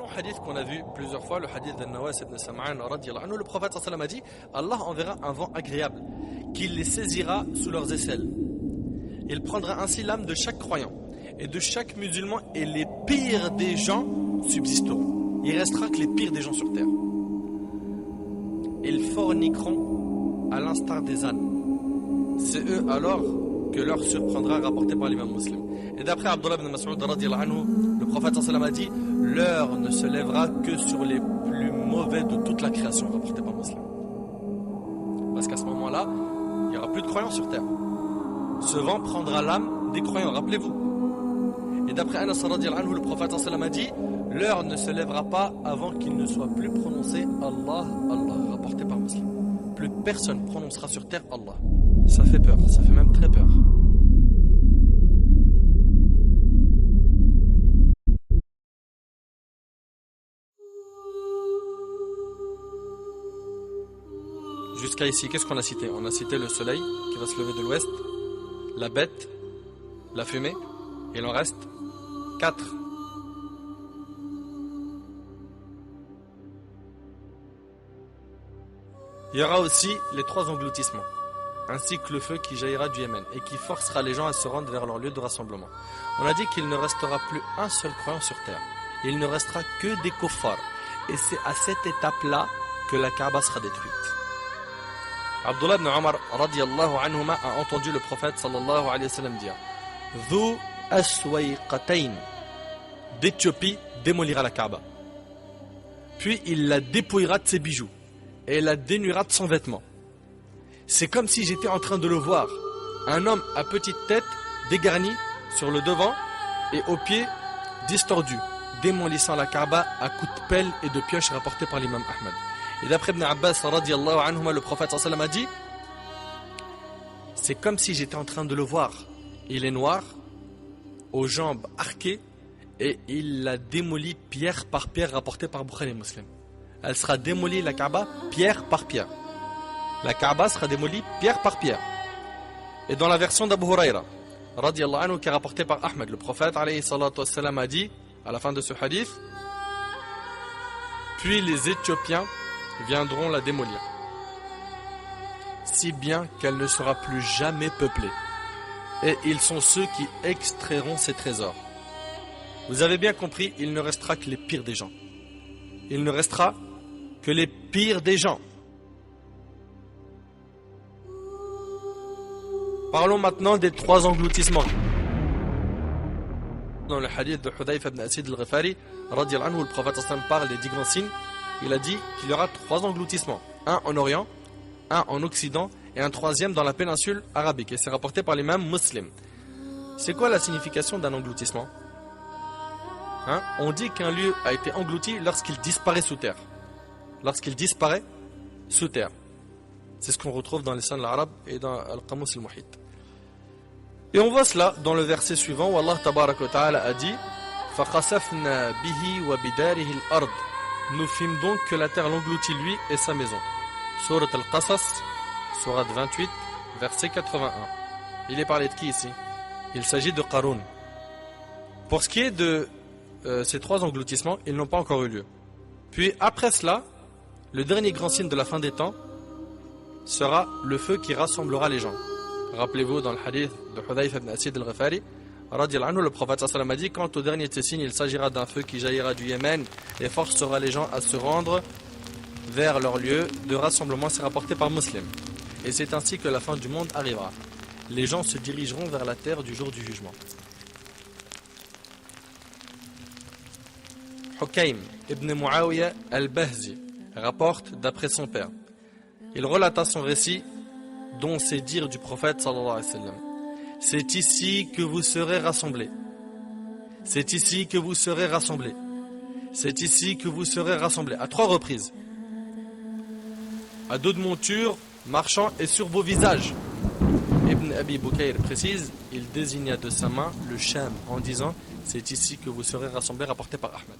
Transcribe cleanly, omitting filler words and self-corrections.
long hadith qu'on a vu plusieurs fois, le hadith de Nawas ibn Sam'an radiyallahu anhu, le prophète sallallahu alayhi wa sallam a dit Allah enverra un vent agréable qui les saisira sous leurs aisselles. Il prendra ainsi l'âme de chaque croyant et de chaque musulman, et les pires des gens subsisteront. Il restera que les pires des gens sur terre. Ils forniqueront à l'instar des ânes. C'est eux alors que leur surprendra, rapporté par l'imam Muslim. Et d'après Abdullah ibn Mas'ud radiyallahu anhu, le prophète sallallahu alayhi wa sallam a dit l'heure ne se lèvera que sur les plus mauvais de toute la création, rapporté par Muslim. Parce qu'à ce moment-là, il n'y aura plus de croyants sur terre. Ce vent prendra l'âme des croyants, rappelez-vous. Et d'après Anas radiyallahu anhu, le prophète sallallahu alayhi wa sallam a dit l'heure ne se lèvera pas avant qu'il ne soit plus prononcé Allah, Allah, rapporté par Muslim. Plus personne prononcera sur terre Allah. Ça fait peur, ça fait même très peur. Jusqu'à ici, qu'est-ce qu'on a cité? On a cité le soleil qui va se lever de l'ouest, la bête, la fumée, et il en reste 4. Il y aura aussi les 3 engloutissements, ainsi que le feu qui jaillira du Yémen et qui forcera les gens à se rendre vers leur lieu de rassemblement. On a dit qu'il ne restera plus un seul croyant sur terre. Il ne restera que des kuffars. Et c'est à cette étape-là que la Kaaba sera détruite. Abdullah ibn Omar radiyallahu anhuma a entendu le prophète sallallahu alayhi wa sallam dire Dhu aswayqatayn d'Éthiopie démolira la Kaaba. Puis il la dépouillera de ses bijoux et la dénuera de son vêtement. C'est comme si j'étais en train de le voir. Un homme à petite tête, dégarni sur le devant et aux pieds distordus, démolissant la Kaaba à coups de pelle et de pioche, rapporté par l'imam Ahmad. Et d'après Ibn Abbas radiyallahu anhuma, le prophète sallallahu alayhi wa sallam a dit c'est comme si j'étais en train de le voir. Il est noir, aux jambes arquées, et il la démolit pierre par pierre, rapporté par Bukhari et Muslim. Elle sera démolie, la Kaaba, pierre par pierre. La Kaaba sera démolie pierre par pierre. Et dans la version d'Abu Huraira radiyallahu anhu, qui est rapportée par Ahmed, le prophète alayhi salatu wassalam a dit à la fin de ce hadith puis les Éthiopiens viendront la démolir, si bien qu'elle ne sera plus jamais peuplée. Et ils sont ceux qui extrairont ses trésors. Vous avez bien compris, il ne restera que les pires des gens. Il ne restera que les pires des gens. Parlons maintenant des 3 engloutissements. Dans le hadith de Hudayfa ibn Asid al-Ghifari radiyallahu anhu, le prophète sallam parle des 10 grands signes. Il a dit qu'il y aura 3 engloutissements. Un en Orient, un en Occident et un 3e dans la péninsule arabique. Et c'est rapporté par l'imam Muslim. C'est quoi la signification d'un engloutissement? On dit qu'un lieu a été englouti lorsqu'il disparaît sous terre. Lorsqu'il disparaît sous terre. C'est ce qu'on retrouve dans les Lisan al-Arab et dans Al-Qamus al-Muhit. Et on voit cela dans le verset suivant où Allah tabarak wa ta'ala a dit فَقَسَفْنَا بِهِ وَبِدَارِهِ الْأَرْضِ. Nous fîmes donc que la terre l'engloutit lui et sa maison. Surat al-Qasas, surat 28, verset 81. Il est parlé de qui ici? Il s'agit de Qarun. Pour ce qui est de ces 3 engloutissements, ils n'ont pas encore eu lieu. Puis après cela, le dernier grand signe de la fin des temps sera le feu qui rassemblera les gens. Rappelez-vous dans le hadith de Hudayfa ibn Asid al-Ghifari radiyallahu anhu, le prophète sallallahu alayhi wa sallam a dit quant au dernier de ces signes, il s'agira d'un feu qui jaillira du Yémen et forcera les gens à se rendre vers leur lieu de rassemblement. C'est rapporté par Muslim. Et c'est ainsi que la fin du monde arrivera. Les gens se dirigeront vers la terre du jour du jugement. Hukaym ibn Muawiyah al-Bahzi rapporte d'après son père. Il relata son récit dont c'est dire du prophète sallallahu alayhi wa sallam. C'est ici que vous serez rassemblés. C'est ici que vous serez rassemblés. C'est ici que vous serez rassemblés. À 3 reprises. À dos de monture, marchant et sur vos visages. Ibn Abi Bukayr précise, il désigna de sa main le Sham en disant c'est ici que vous serez rassemblés, rapporté par Ahmed.